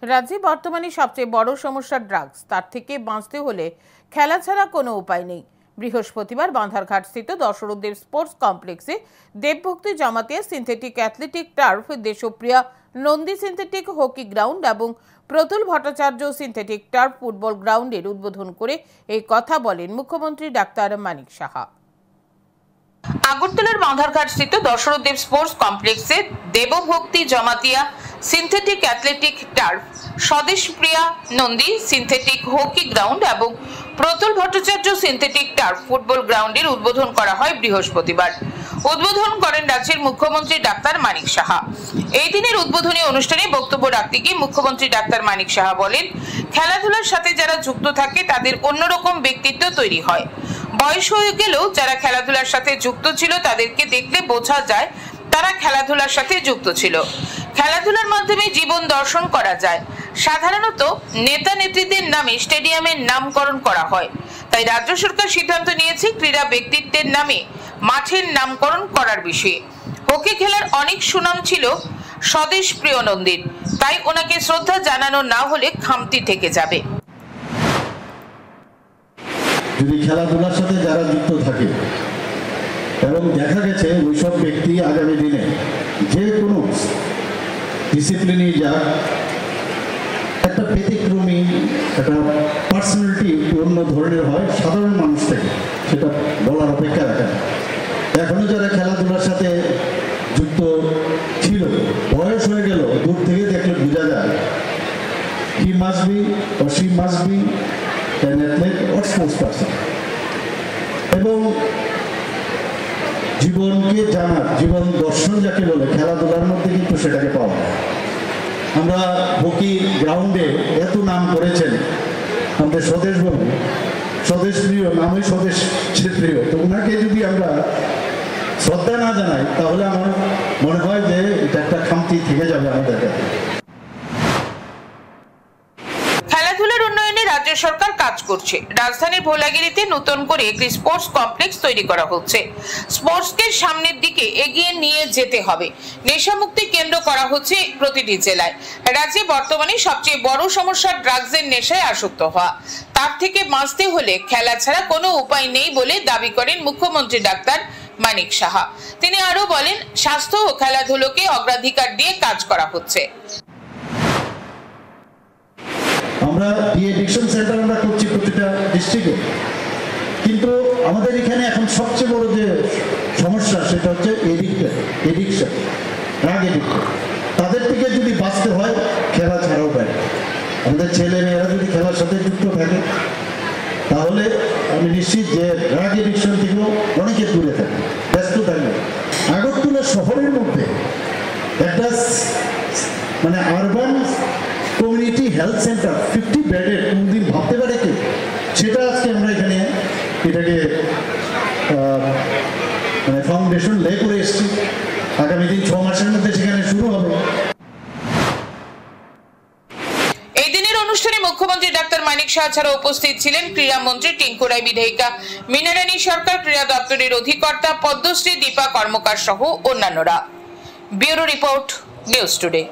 রাজ্যে বর্তমানে সবচেয়ে বড় সমস্যা ড্রাগস। তার থেকে বাঁচতে হলে খেলা ছাড়া কোনো উপায় নেই। বৃহস্পতিবার বাঁধারঘাট স্থিত দশরথদেব স্পোর্টস কমপ্লেক্সে Debbhakti Jamatia synthetic athletic turf, Deshapriya Nandi synthetic hockey ground এবং Pratul Bhattacharya synthetic turf football গ্রাউন্ডের উদ্বোধন করে এই কথা বলেন মুখ্যমন্ত্রী ডাক্তার মানিক সাহা। আগরতলার বাঁধারঘাট স্থিত দশরথদেব স্পোর্টস কমপ্লেক্সে Debbhakti Jamatia synthetic athletic turf, Swadeshpriya Nandi synthetic hockey ground এবং Pratul Bhattacharya synthetic turf football গ্রাউন্ডের উদ্বোধন করা হয় বৃহস্পতিবার। উদ্বোধন করেন রাজ্যের মুখ্যমন্ত্রী ডাক্তার মানিক সাহা। এই দিনের উদ্বোধনী অনুষ্ঠানে বক্তব্য রাখতে গিয়ে মুখ্যমন্ত্রী ডাক্তার মানিক সাহা বলেন, খেলাধুলার সাথে যারা যুক্ত থাকে তাদের অন্যরকম ব্যক্তিত্ব তৈরি হয়। বয়স হয়ে গেলেও যারা খেলাধুলার সাথে যুক্ত ছিল তাদেরকে দেখলে বোঝা যায় তারা খেলাধুলার সাথে যুক্ত ছিল। খেলাধুলার মাধ্যমে জীবন দর্শন করা যায়। সাধারণত নেতা নেত্রীদের নামে স্টেডিয়ামের নামকরণ করা হয়, তাই রাজ্য সরকার সিদ্ধান্ত নিয়েছে ক্রীড়া ব্যক্তিত্বের নামে মাঠের নামকরণ করার বিষয়ে। হকি খেলার অনেক সুনাম ছিল স্বদেশপ্রিয় নন্দীর, তাই ওনাকে শ্রদ্ধা জানানো না হলে খামতি থেকে যাবে। যদি খেলাধুলার সাথে যারা যুক্ত থাকে এবং দেখা গেছে ওইসব ব্যক্তি আগামী দিনে যে কোনো ডিসিপ্লিনই যাক, একটা ব্যতিক্রমী একটা পার্সোনালিটি অন্য ধরনের হয় সাধারণ মানুষ থেকে, সেটা বলার অপেক্ষা রাখে না। এখনো যারা খেলাধুলার সাথে যুক্ত ছিল, বয়স হয়ে গেল, দূর থেকে দেখলে বোঝা যায় he must be or she must be an athlete or sports person। এবং জীবনকে জানার, জীবন দর্শন যাকে বলে, খেলাধুলার মধ্যে কিন্তু সেটাকে পাওয়া যায়। আমরা হকি গ্রাউন্ডে এত নাম করেছেন আমাদের স্বদেশবাবু, স্বদেশপ্রিয় নামই স্বদেশ প্রিয়, তো ওনাকে যদি আমরা শ্রদ্ধা না জানাই তাহলে আমার মনে হয় যে এটা একটা খামতি থেকে যাবে আমাদের কাছে। খেলাধুলার উন্নয়নে রাজ্য সরকার কাজ করছে। রাজধানীর ভোলাগিরিতে নতুন করে একটি স্পোর্টস কমপ্লেক্স তৈরি করা হচ্ছে। স্পোর্টসকে সামনের দিকে এগিয়ে নিয়ে যেতে হবে। নেশামুক্তি কেন্দ্র করা হচ্ছে প্রতিটি জেলায়। রাজ্যে বর্তমানে সবচেয়ে বড় সমস্যা ড্রাগসের নেশায় আসক্ত হওয়া। তার থেকে বাঁচতে হলে খেলা ছাড়া কোনো উপায় নেই বলে দাবি করেন মুখ্যমন্ত্রী ডাক্তার মানিক সাহা। তিনি আরো বলেন, স্বাস্থ্য ও খেলাধুলোকে অগ্রাধিকার দিয়ে কাজ করা হচ্ছে। আমরা ডিএডিকশন সেন্টার আমরা করছি প্রতিটা ডিস্ট্রিক্টে, কিন্তু আমাদের এখানে এখন সবচেয়ে বড় যে সমস্যা সেটা হচ্ছে এডিকশন, ড্রাগ এডিকশন। তাদের থেকে যদি বাঁচতে হয় খেলা ছাড়াও পারে। আমাদের ছেলে মেয়েরা যদি খেলার সাথে যুক্ত থাকে তাহলে আমি নিশ্চিত যে ড্রাগ এডিকশন থেকেও অনেকে দূরে থাকবে, ব্যস্ত থাকবে। আগরতলা শহরের মধ্যে একটা মানে আরবান কমিউনিটি হেলথ সেন্টার 50 বেডের কোনদিন ভাবতে পারে কি? সেটা আজকে আমরা এখানে এটাকে মানে ফাউন্ডেশন লে করে এসেছি। আগামী দিন 6 মাসের মধ্যে সেখানে শুরু হবে। এই দিনের অনুষ্ঠানে মুখ্যমন্ত্রী ডাক্তার মানিক সাহা ছাড়া উপস্থিত ছিলেন ক্রীড়ামন্ত্রী টিঙ্কু রায়, বিধায়িকা মীনারানী সরকার, ক্রীড়া দপ্তরের অধিকর্তা পদ্মশ্রী দীপা কর্মকার সহ অন্যান্যরা। Bureau report, news today.